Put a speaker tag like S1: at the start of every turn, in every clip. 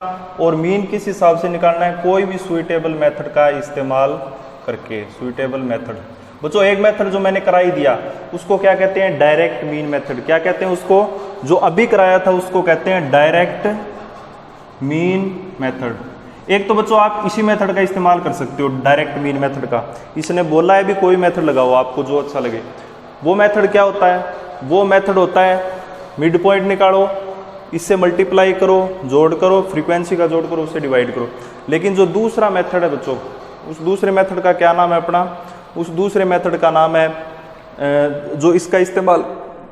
S1: और मीन किस हिसाब से निकालना है, कोई भी सुइटेबल मेथड का इस्तेमाल करके। सुइटेबल मेथड बच्चों, एक मेथड जो मैंने कराई दिया उसको क्या कहते हैं, डायरेक्ट मीन मेथड। क्या कहते हैं उसको, जो अभी कराया था उसको कहते हैं डायरेक्ट मीन मेथड। एक तो बच्चों आप इसी मेथड का इस्तेमाल कर सकते हो, डायरेक्ट मीन मेथड का। इसने बोला है भी कोई मेथड लगाओ आपको जो अच्छा लगे। वो मेथड क्या होता है, वो मेथड होता है मिड पॉइंट निकालो, इससे मल्टीप्लाई करो, जोड़ करो, फ्रीक्वेंसी का जोड़ करो, उससे डिवाइड करो। लेकिन जो दूसरा मेथड है बच्चों, उस दूसरे मेथड का क्या नाम है अपना, उस दूसरे मेथड का नाम है, जो इसका इस्तेमाल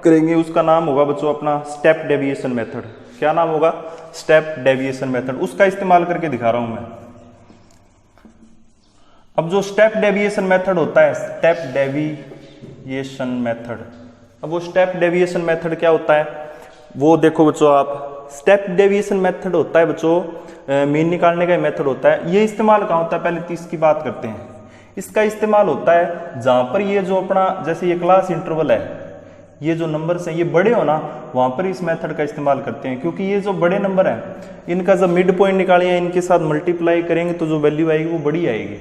S1: करेंगे उसका नाम होगा बच्चों अपना स्टेप डेविएशन मेथड। क्या नाम होगा, स्टेप डेविएशन मेथड। उसका इस्तेमाल करके दिखा रहा हूं मैं। अब जो स्टेप डेविएशन मेथड होता है, स्टेप डेविएशन मेथड, अब वो स्टेप डेविएशन मेथड क्या होता है वो देखो बच्चों आप। स्टेप डेविएशन मेथड होता है बच्चों मीन निकालने का मेथड होता है। ये इस्तेमाल कहाँ होता है, पहले 30 की बात करते हैं। इसका इस्तेमाल होता है जहां पर ये जो अपना, जैसे ये क्लास इंटरवल है, ये जो नंबर्स हैं ये बड़े हो ना, वहां पर इस मेथड का इस्तेमाल करते हैं। क्योंकि ये जो बड़े नंबर हैं इनका जब मिड पॉइंट निकालेंगे, इनके साथ मल्टीप्लाई करेंगे तो जो वैल्यू आएगी वो बड़ी आएगी,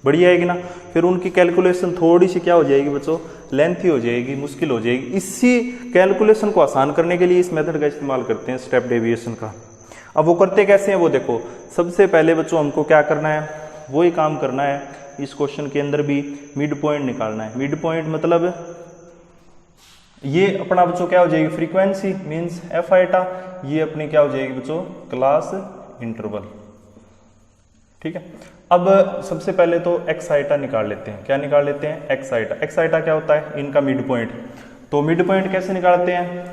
S1: बड़ी आएगी ना। फिर उनकी कैलकुलेशन थोड़ी सी क्या हो जाएगी बच्चों, लेंथी हो जाएगी, मुश्किल हो जाएगी। इसी कैलकुलेशन को आसान करने के लिए इस मेथड का इस्तेमाल करते हैं, स्टेप डेविएशन का। अब वो करते कैसे हैं वो देखो। सबसे पहले बच्चों हमको क्या करना है, वही काम करना है इस क्वेश्चन के अंदर भी, मिड पॉइंट निकालना है। मिड पॉइंट मतलब ये अपना बच्चों क्या हो जाएगी, फ्रीक्वेंसी मींस एफ आइटा, ये अपनी क्या हो जाएगी बच्चों, क्लास इंटरवल। ठीक है। अब सबसे पहले तो एक्स आइटा निकाल लेते हैं। क्या निकाल लेते हैं, एक्स आइटा। एक्स आइटा क्या होता है, इनका मिड पॉइंट। तो मिड पॉइंट कैसे निकालते हैं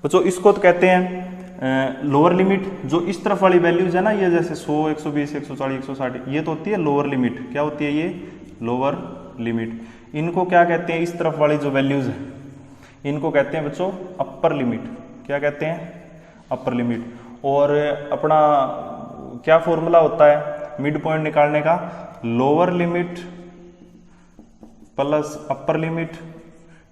S1: बच्चों, इसको तो कहते हैं लोअर लिमिट। जो इस तरफ वाली वैल्यूज है ना, ये जैसे 100, 120, 140, 160, ये तो होती है लोअर लिमिट। क्या होती है ये, लोअर लिमिट। इनको क्या कहते हैं, इस तरफ वाली जो वैल्यूज है इनको कहते हैं बच्चों अपर लिमिट। क्या कहते हैं, अपर लिमिट। और अपना क्या फॉर्मूला होता है मिड पॉइंट निकालने का, lower limit plus upper limit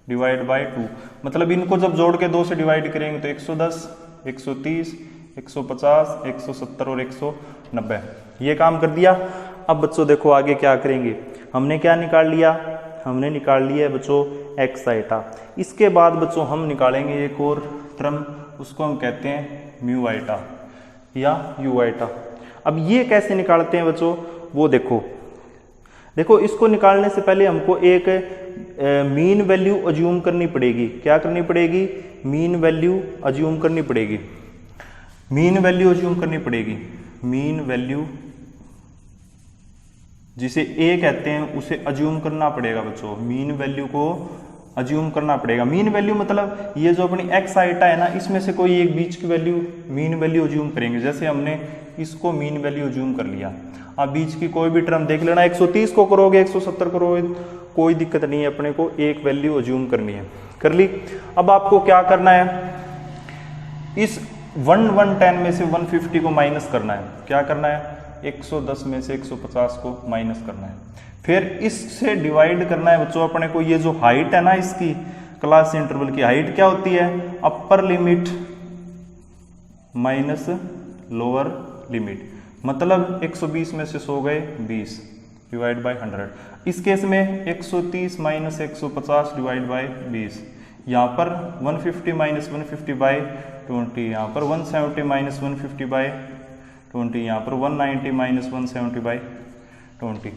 S1: divide by 2। मतलब इनको जब जोड़ के 2 से डिवाइड करेंगे तो 110, 130, 150, 170 और 190, ये काम कर दिया। अब बच्चों देखो आगे क्या करेंगे, हमने क्या निकाल लिया, हमने निकाल लिया है बच्चों एक्स आइटा। इसके बाद बच्चों हम निकालेंगे एक और टर्म, उसको हम कहते हैं म्यू आइटा या यू आइटा। अब ये कैसे निकालते हैं बच्चों, वो देखो। देखो इसको निकालने से पहले हमको एक मीन वैल्यू अज्यूम करनी पड़ेगी। क्या करनी पड़ेगी, मीन वैल्यू अज्यूम करनी पड़ेगी। मीन वैल्यू अज्यूम करनी पड़ेगी। मीन वैल्यू जिसे ए कहते हैं उसे अज्यूम करना पड़ेगा बच्चों। मीन वैल्यू को अज्यूम करना पड़ेगा। मीन वैल्यू मतलब ये जो अपनी एक्स आइटा है ना, इसमें से कोई एक बीच की वैल्यू मीन वैल्यू अज्यूम करेंगे। जैसे हमने इसको मीन वैल्यू अज्यूम कर लिया। आप बीच की कोई भी टर्म देख लेना, 130 को करोगे, 170 करोगे, कोई दिक्कत नहीं है, अपने को एक वैल्यू अज्यूम करनी है। कर ली। अब आपको क्या करना है, इस 110 में से 150 को माइनस करना है। क्या करना है, 110 में से 150 को माइनस करना है। फिर इससे डिवाइड करना है बच्चों अपने को। ये जो हाइट है ना इसकी, क्लास इंटरवल की हाइट क्या होती है, upper limit minus lower limit. मतलब 120 में से 100 गए 20 डिवाइड बाय 100। इस केस में 130 माइनस 150 डिवाइड बाय 20। यहाँ पर 150 माइनस 150 बाय 20। यहाँ पर 170 माइनस 150 बाय 20। यहाँ पर 190 माइनस 170 बाय 20।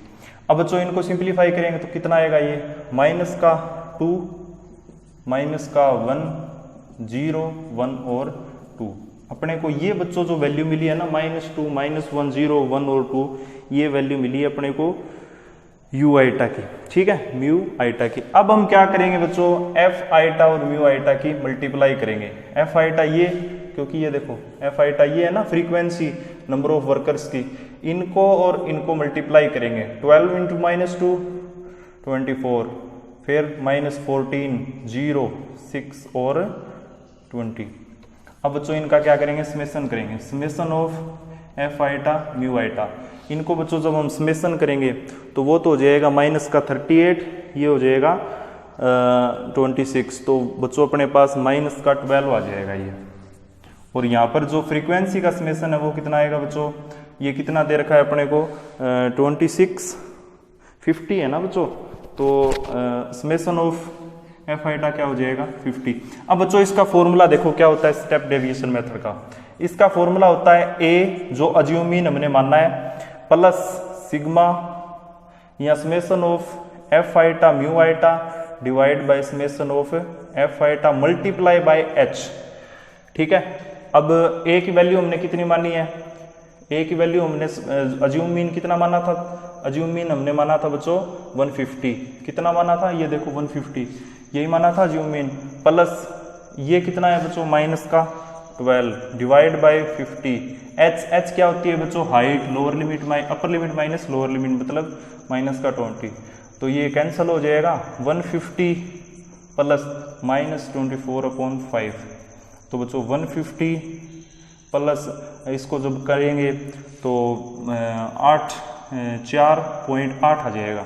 S1: अब बच्चों इनको सिंप्लीफाई करेंगे तो कितना आएगा, ये माइनस का 2, माइनस का 1, 0, 1 और 2। अपने को ये बच्चों जो वैल्यू मिली है ना, -2, -1, 0, 1 और 2, ये वैल्यू मिली है अपने को यू आइटा की। ठीक है, म्यू आइटा की। अब हम क्या करेंगे बच्चों, एफ आइटा और म्यू आइटा की मल्टीप्लाई करेंगे। एफ आइटा ये, क्योंकि ये देखो एफ आइटा ये है ना फ्रीक्वेंसी नंबर ऑफ वर्कर्स की, इनको और इनको मल्टीप्लाई करेंगे। 12 इंटू -2 24, फिर -14, 0, 6 और 20। अब बच्चों इनका क्या करेंगे, समेशन करेंगे। Summation of F eta mu eta. इनको बच्चों जब हम समेशन करेंगे तो वो तो हो जाएगा माइनस का 38, ये हो जाएगा 26। तो बच्चों अपने पास माइनस का 12 आ जाएगा ये। और यहाँ पर जो फ्रीक्वेंसी का समेशन है वो कितना आएगा बच्चों, ये कितना दे रखा है अपने को 2650 है ना बच्चों, तो समेशन ऑफ एफ आइटा क्या हो जाएगा 50। अब बच्चों इसका फॉर्मूला देखो क्या होता है स्टेप डेविएशन मेथड का। इसका फॉर्मूला होता है ए जो अज्यूम मीन हमने मानना है प्लस सिग्मा या summation of F eta mu eta divide by summation of F eta multiply by H. ठीक है, अब ए की वैल्यू हमने कितनी मानी है, ए की वैल्यू हमने अज्यूम मीन कितना माना था, अज्यूम मीन हमने माना था बच्चों 150। कितना माना था, ये देखो 150 यही माना था अज्यूम मीन, प्लस ये कितना है बच्चों माइनस का 12 डिवाइड बाय 50। एच क्या होती है बच्चों, height, lower limit upper limit minus lower limit मतलब माइनस का 20, तो ये कैंसिल हो जाएगा 150 प्लस माइनस 24/5। तो बच्चों 150 प्लस इसको जब करेंगे तो 4.8 आ जाएगा।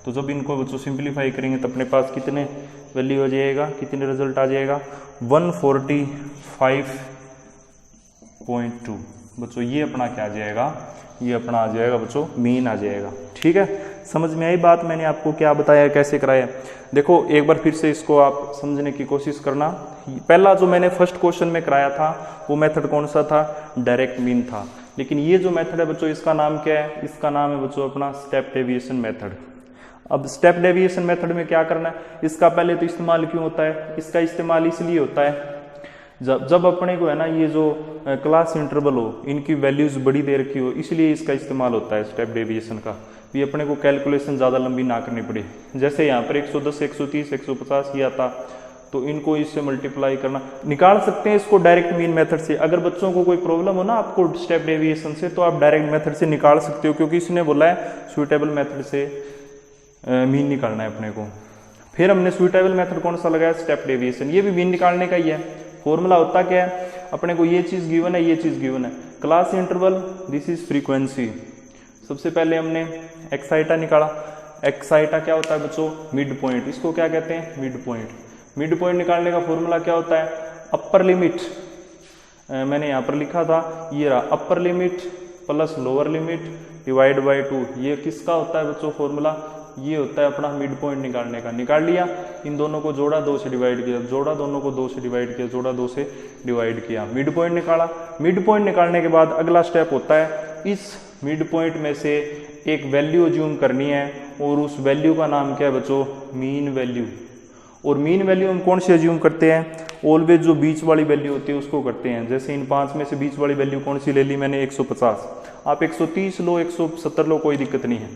S1: तो जब इनको बच्चों सिंप्लीफाई करेंगे तो अपने पास कितने वैल्यू हो जाएगा, कितने रिजल्ट आ जाएगा 145.2। बच्चों ये अपना क्या आ जाएगा, ये अपना आ जाएगा बच्चों मीन आ जाएगा। ठीक है, समझ में आई बात, मैंने आपको क्या बताया कैसे कराया। देखो एक बार फिर से इसको आप समझने की कोशिश करना। पहला जो मैंने फर्स्ट क्वेश्चन में कराया था वो मेथड कौन सा था, डायरेक्ट मीन था। लेकिन ये जो मेथड है बच्चों इसका नाम क्या है, इसका नाम है बच्चों अपना स्टेप डेविएशन मेथड। अब स्टेप डेविएशन मेथड में क्या करना है, इसका पहले तो इस्तेमाल क्यों होता है, इसका इस्तेमाल इसलिए होता है जब अपने को है ना ये जो क्लास इंटरवल हो इनकी वैल्यूज बड़ी दे रखी हो, इसलिए इसका इस्तेमाल होता है स्टेप डेविएशन का, भी अपने को कैलकुलेशन ज़्यादा लंबी ना करनी पड़े। जैसे यहाँ पर 110, 130, 150 ये आता, तो इनको इससे मल्टीप्लाई करना, निकाल सकते हैं इसको डायरेक्ट मीन मेथड से। अगर बच्चों को कोई प्रॉब्लम हो ना आपको स्टेप डेविएशन से, तो आप डायरेक्ट मेथड से निकाल सकते हो, क्योंकि इसने बोला है सुइटेबल मेथड से मीन निकालना है अपने को। फिर हमने सुइटेबल मेथड कौन सा लगाया, स्टेप डेविएशन, ये भी मीन निकालने का ही है। फॉर्मूला होता क्या है, अपने को ये चीज गिवन है, ये चीज गिवन है, class interval this is frequency. सबसे पहले हमने एक्स आइटा निकाला, एक्स आइटा क्या होता है बच्चों, मिड पॉइंट, इसको क्या कहते हैं मिड पॉइंट। मिड पॉइंट निकालने का फॉर्मूला क्या होता है, अपर लिमिट, मैंने यहाँ पर लिखा था ये रहा, upper limit plus lower limit divide by 2। ये किसका होता है बच्चों फॉर्मूला, ये होता है अपना मिड पॉइंट निकालने का। निकाल लिया, इन दोनों को जोड़ा, 2 से डिवाइड किया, जोड़ा, दोनों को 2 से डिवाइड किया, जोड़ा, 2 से डिवाइड किया, मिड पॉइंट निकाला। मिड पॉइंट निकालने के बाद अगला स्टेप होता है इस मिड पॉइंट में से एक वैल्यू अज्यूम करनी है, और उस वैल्यू का नाम क्या है बच्चों, मीन वैल्यू। और मीन वैल्यू हम कौन सी अज्यूम करते हैं, ऑलवेज जो बीच वाली वैल्यू होती है उसको करते हैं। जैसे इन 5 में से बीच वाली वैल्यू कौन सी ले ली मैंने, 150, आप 130 लो, 170 लो, कोई दिक्कत नहीं है।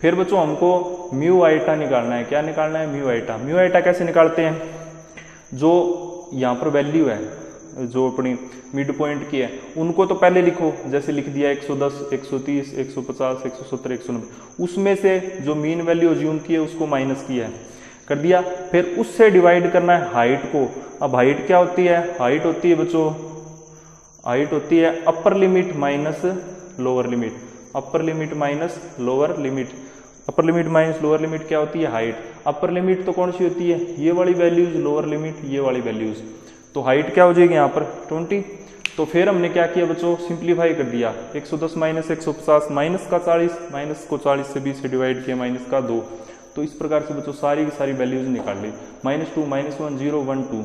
S1: फिर बच्चों हमको म्यू आइटा निकालना है, क्या निकालना है, म्यू आइटा। म्यू आइटा कैसे निकालते हैं, जो यहाँ पर वैल्यू है जो अपनी मिड पॉइंट की है उनको तो पहले लिखो, जैसे लिख दिया 110, 130, 150, 170, 190, उसमें से जो मीन वैल्यू अज्यूम की है उसको माइनस किया है, कर दिया। फिर उससे डिवाइड करना है हाइट को। अब हाइट क्या होती है, हाइट होती है बच्चों, हाइट होती है upper limit minus lower limit, upper limit minus lower limit. Upper limit minus lower limit क्या होती है, हाइट। अपर लिमिट तो कौन सी होती है, ये वाली वैल्यूज, लोअर लिमिट ये वाली वैल्यूज। तो हाइट क्या हो जाएगी यहाँ पर 20। तो फिर हमने क्या किया बच्चों, सिंप्लीफाई कर दिया, 110 माइनस 150, माइनस का 40, माइनस को 40 से 20 से डिवाइड किया, माइनस का 2। तो इस प्रकार से बच्चों सारी की सारी वैल्यूज निकाल ली, -2, -1, 0, 1, 2।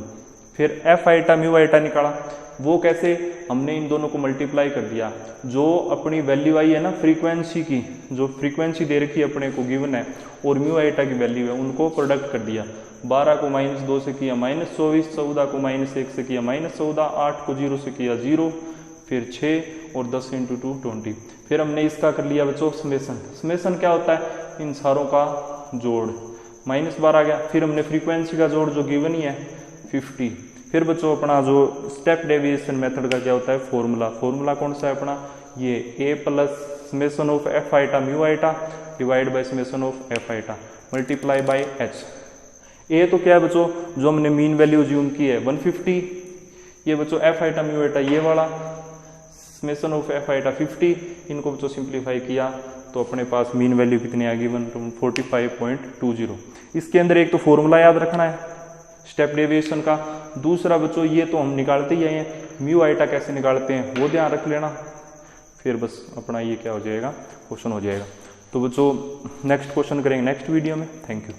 S1: फिर एफ आइटा म्यू आइटा निकाला, वो कैसे, हमने इन दोनों को मल्टीप्लाई कर दिया। जो अपनी वैल्यू आई है ना फ्रीक्वेंसी की, जो फ्रीक्वेंसी दे रखी है अपने को गिवन है, और म्यू आइटा की वैल्यू है, उनको प्रोडक्ट कर दिया। 12 को -2 से किया -24, 14 को -1 से किया -14, 8 को 0 से किया 0, फिर 6 और 10 × 2 20। फिर हमने इसका कर लिया बच्चों समेशन। समेशन क्या होता है, इन सारों का जोड़, -12 आ गया। फिर हमने फ्रीक्वेंसी का जोड़ जो गिवन ही है 50। फिर बच्चों अपना जो स्टेप डेविएशन मेथड का क्या होता है फॉर्मूला, फॉर्मूला कौन सा है अपना, ये a plus summation of F eta mu eta divide by summation of F eta multiply by h। A तो क्या है बच्चों, जो हमने मीन वैल्यू अज्यूम की है 150, ये बच्चों एफ आइटा म्यू आइटा ये वाला, समेशन ऑफ एफ आइटा 50, इनको बच्चों सिंप्लीफाई किया तो अपने पास मीन वैल्यू कितनी आ गई 145.20। इसके अंदर एक तो फॉर्मूला याद रखना है स्टेप डेविएशन का, दूसरा बच्चों ये तो हम निकालते ही आए हैं, म्यू आइटा कैसे निकालते हैं वो ध्यान रख लेना, फिर बस अपना ये क्या हो जाएगा, क्वेश्चन हो जाएगा। तो बच्चों नेक्स्ट क्वेश्चन करेंगे नेक्स्ट वीडियो में। Thank you.